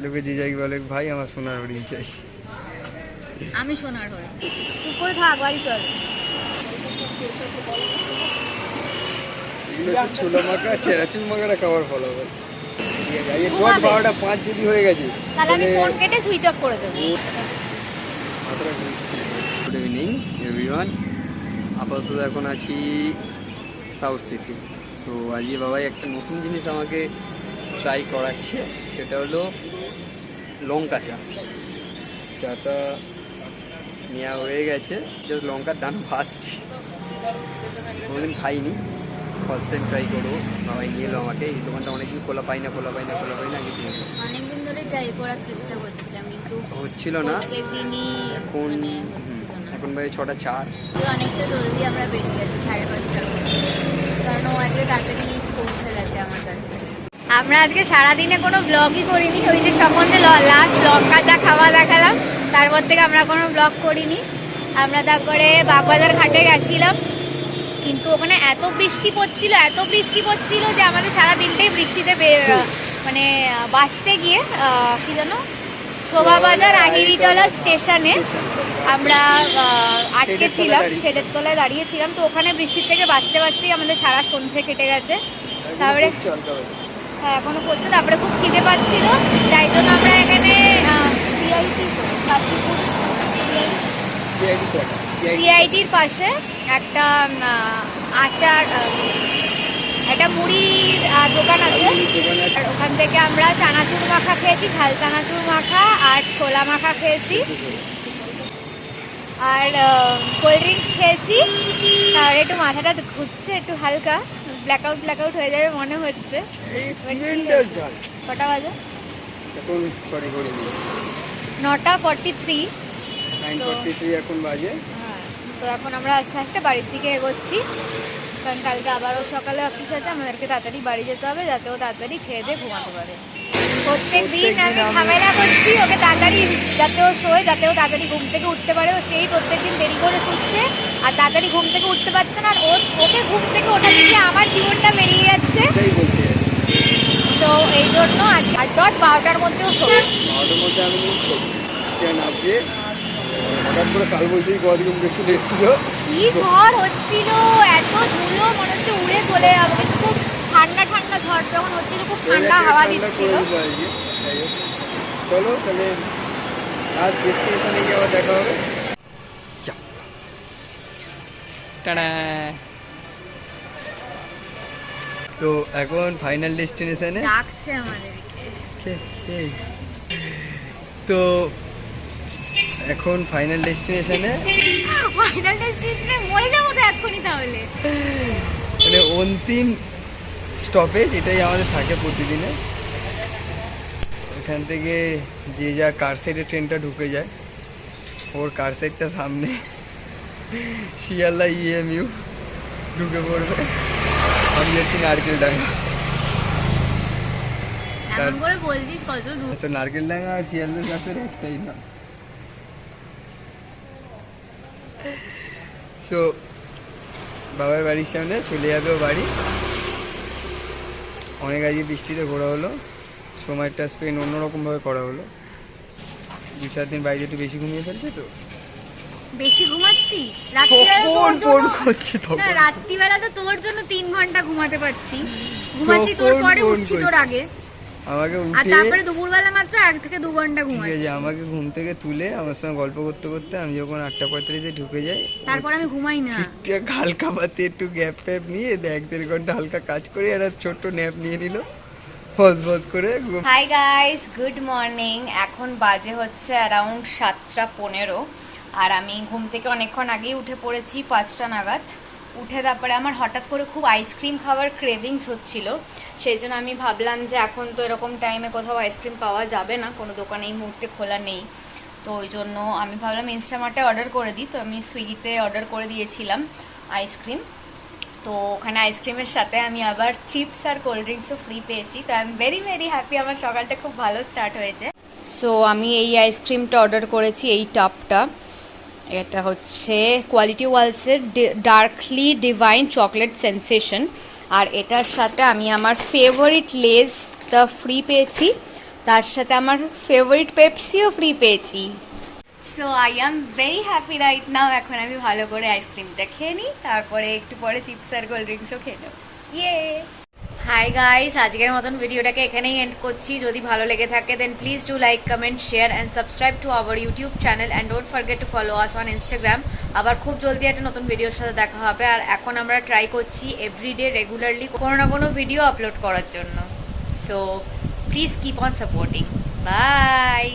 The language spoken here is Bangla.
লোকে যে যাই বলে ভাই আমার সোনার হরিণ চাই। আমি সোনার হরিণ। তুই করে থাক, বাড়ি চল। এগুলো হচ্ছে ছোলা মাখা, চেরাচুর মাখাটা খাবার ফলো হবে। ঠিক আছে, এই 12:05 যদি হয়ে গেছে তাহলে আমি ফোন কেটে সুইচ অফ করে দেবো। Good evening everyone. আপাতত এখন আছি সাউথ সিটি। তো আজকে বাবাই একটা নতুন জিনিস আমাকে ট্রাই করাচ্ছে, সেটা হলো লঙ্কা চা। চাটা নেওয়া হয়ে গেছে, জাস্ট লঙ্কার দানা ভাজছি। কোনোদিন খাইনি, ফার্স্ট টাইম ট্রাই করবো। বাবাই নিয়ে এলো আমাকে। এই দোকানটা অনেকদিন খোলা পাই না আগে অনেকদিন ধরে ট্রাই করার চেষ্টা করছিলাম কিন্তু হচ্ছিল না। এখন বাজে 6:04। অনেকটা জলদি আমরা বেরিয়ে গেছি 5:30টার মধ্যে, কারণ ও আজকে তাড়াতাড়ি পৌঁছে গেছে আমার কাছে। আমরা আজকে সারাদিনে কোনো ব্লগই করিনি। ওই যে সম্বন্ধে লাস্ট লঙ্কা চা খাওয়া দেখালাম, তারপর থেকে আমরা কোনো ব্লগ করিনি। আমরা তারপরে বাগবাজার ঘাটে গেছিলাম, কিন্তু ওখানে এত বৃষ্টি পড়ছিল যে আমাদের সারা দিনটাই বৃষ্টিতে মানে বাঁচতে গিয়ে কি জানো শোভাবাজার আহিরিটলা স্টেশনে আমরা আটকে ছিলাম, শেডের তলায় দাঁড়িয়েছিলাম। তো ওখানে বৃষ্টির থেকে বাঁচতেই আমাদের সারা সন্ধ্যে কেটে গেছে। তারপরে হ্যাঁ এখনো পড়ছে। তারপরে খুব খিদে পাচ্ছিল, তাই জন্য আমরা এখানে সিআইটির পাশে একটা আচার, একটা মুড়ির দোকান আছে। আর ওখান থেকে আমরা চানাচুর মাখা খেয়েছি, ঝাল চানাচুর মাখা আর ছোলা মাখা খেয়েছি, আর কোল্ড ড্রিঙ্কস খেয়েছি। আর একটু মাথাটা ঘুরছে, একটু হালকা ব্ল্যাকআউট হয়ে যাবে মনে হচ্ছে। কটা বাজে? এখন 9:43। 9:43 এখন বাজে। তো এখন আমরা আস্তে আস্তে বাড়ির দিকে এগোচ্ছি, কারণ কালকে আবারও সকালে অফিস আছে, আমাদেরকে তাড়াতাড়ি বাড়ি যেতে হবে যাতে ও তাড়াতাড়ি খেয়ে দিয়ে ঘুমাতে পারে। প্রত্যেক দিন আমি ঝামেলা করছি ওকে তাড়াতাড়ি যাতে ও শোয়, যাতে ও তাড়াতাড়ি ঘুম থেকে উঠতে পারে। ও সেই প্রত্যেকদিন দেরি করে শুচ্ছে আর তাড়াতাড়ি ঘুম থেকে উঠতে পারছে না। আর ওকে ঘুম থেকে ওঠা থেকে আমার জীবনটা বেরিয়ে যাচ্ছে। তো এই জন্য আজ 12টার মধ্যেও শোবে। 12টার মধ্যে আমি নামছে। হঠাৎ করে কালবৈশাখী গরম চলে এসেছিল, কি ঝড় হচ্ছিল, এত ধুলো মনে হচ্ছে উড়ে চলে যাবে। খুব ঠান্ডা ঝড় যখন হচ্ছিল, খুব ঠান্ডা হাওয়া দিচ্ছিল। চলো তাহলে লাস্ট ডেস্টিনেশনে গিয়ে আবার দেখা হবে। তো এখন ফাইনাল ডেস্টিনেশনে ডাকছে আমাদেরকে। তো এখন ফাইনাল ডেস্টিনেশনে মরে যাবো তো এক্ষুনি। তাহলে মানে অন্তিম স্টপেজ এটাই আমাদের থাকে প্রতিদিনে। এখান থেকে যে যার কার সাইডে ট্রেনটা ঢুকে যায়, ওর কার সাইডটা সামনে শিয়ালদা EMU ঢুকে পড়বে। আমি যাচ্ছি নারকেলডাঙ্গা। তো নারকেলডাঙ্গা আর শিয়ালদার কাছে একটাই না। তো বাবার বাড়ির সামনে চলে যাবে ও বাড়ি। অনেক আজকে বৃষ্টিতে ঘোরা হলো, সময়টা স্পেন্ড অন্যরকমভাবে করা হলো। 2-4 দিন বাইরে একটু বেশি ঘুমিয়ে ফেলছে, তো বেশি ঘুমাচ্ছি। রাত্রিবেলা তো তোর জন্য 3 ঘন্টা ঘুমাতে পারছি, ঘুমাচ্ছি তোর পরে, উঠছি তোর আগে। আমাকে আর তারপরে দুপুরবেলা মাত্র 1 থেকে 2 ঘন্টা ঘুমাচ্ছি। আমাকে ঘুম থেকে তুলে আমার সঙ্গে গল্প করতে করতে আমি যখন 8:35-এ ঢুকে যাই, তারপর আমি ঘুমাই না। ঠিকঠাক হালকা পাতে একটু গ্যাপ ফ্যাপ নিয়ে 1-1.5 ঘন্টা হালকা কাজ করে আর ছোট্ট ন্যাপ নিয়ে নিল বস করে। Hi guys, good morning. এখন বাজে হচ্ছে অ্যারাউন্ড 7:15, আর আমি ঘুম থেকে অনেকক্ষণ আগেই উঠে পড়েছি, 5টা নাগাদ। উঠে তারপরে আমার হঠাৎ করে খুব আইসক্রিম খাওয়ার ক্রেভিংস হচ্ছিল। সেই জন্য আমি ভাবলাম যে এখন তো এরকম টাইমে কোথাও আইসক্রিম পাওয়া যাবে না, কোনো দোকানে এই মুহূর্তে খোলা নেই। তো ওই জন্য আমি ভাবলাম ইনস্টামার্টে অর্ডার করে দিই। তো আমি সুইগিতে অর্ডার করে দিয়েছিলাম আইসক্রিম। তো ওখানে আইসক্রিমের সাথে আমি আবার চিপস আর কোল্ড ড্রিঙ্কসও ফ্রি পেয়েছি। তো আই এম ভেরি হ্যাপি, আমার সকালটা খুব ভালো স্টার্ট হয়েছে। সো আমি এই আইসক্রিমটা অর্ডার করেছি, এই টপটা। এটা হচ্ছে কোয়ালিটি ওয়ালসের ডার্কলি ডিভাইন চকলেট সেন্সেশন। আর এটার সাথে আমি আমার ফেভারিট লেসটা ফ্রি পেয়েছি, তার সাথে আমার ফেভারিট পেপসিও ফ্রি পেয়েছি। So I am very happy right now. এখন আমি ভালো করে আইসক্রিমটা খেয়ে নিই, তারপরে একটু পরে চিপস আর কোল্ড ড্রিঙ্কসও খেয়ে নেব। ইয়ে হাই গাইস, আজকের মতন ভিডিওটাকে এখানেই এন্ড করছি। যদি ভালো লেগে থাকে then please do like, comment, share and subscribe to our YouTube channel and don't forget to follow us on Instagram. আবার খুব জলদি একটা নতুন ভিডিওর সাথে দেখা হবে। আর এখন আমরা ট্রাই করছি এভরিডে রেগুলারলি কোনো না কোনো ভিডিও আপলোড করার জন্য। So please keep on supporting. By.